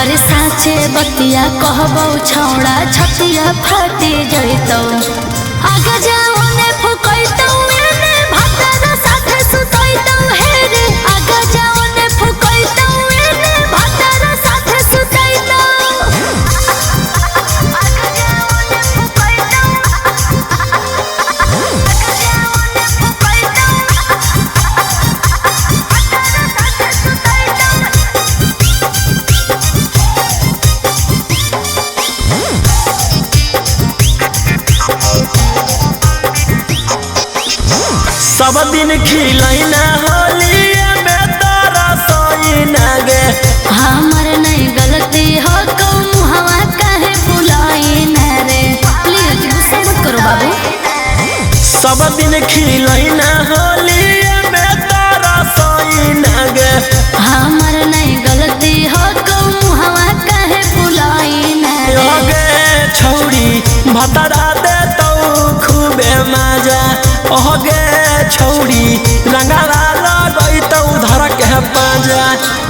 अरे साचे बतिया कहबो छौड़ा छतिया फाटी जइतौ आगे जाओ ने फुकैतौ एने भातर साथे सुतैतौ हे रे आगे जाओ ने फुकैतौ एने भातर साथे सुतैतौ आगे जाओ ने फुकैतौ आगे जाओ ने फुकैतौ भातर साथे सुतैतौ। सब दिन खिलैना होलिया में तोरा सोइना गे हमर नहीं गलती हो तुम हवा काहे बुलाइना रे प्लीज गुस्सा मत करो बाबू। सब दिन खिलैना होलिया में तोरा सोइना गे हमर नहीं गलती हो तुम हवा काहे बुलाइना रे गे छौड़ी भतरा दे तो खूबे मजा ओगे छौड़ी रंगाला लगैतौ धर के पाजा।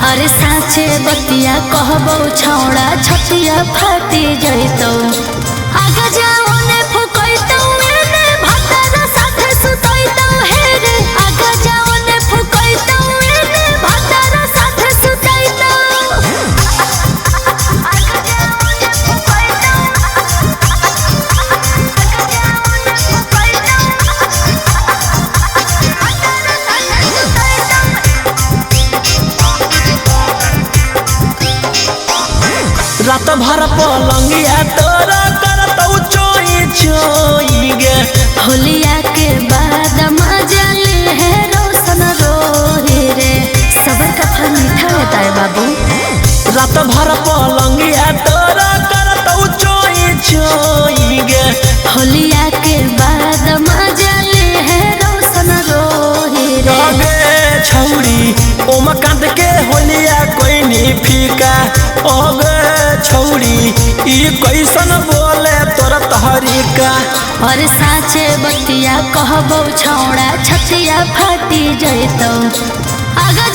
अरे साचे बतिया कहबो छौड़ा छतिया फाटी जइतौ आगे जाओ ने फुकैतौ एने भातर साथे सुतैतौ हे रे आगे जाओ ने फुकैतौ एने भातर साथे सुतैतौ आगे जाओ ने फुकैतौ आगे जाओ ने फुकैतौ रात भर पलंगिया तोरा करतौ चोई चोई गे होलिया के बाद मजा ले है रोशन रोहे रे सबर का फल मीठा होता है बाबू। रात भर पलंगिया तोरा करतौ चोई चोई गे होलिया के बाद मजा ले है रोशन रोहे रे गे छौड़ी ओम कांद के होलिया कोई नी फीका ओगे छौड़ी ई कैसन बोले तोर तहरीका। और साचे बतिया कहबो छौड़ा छतिया फाटी जइतौ आगे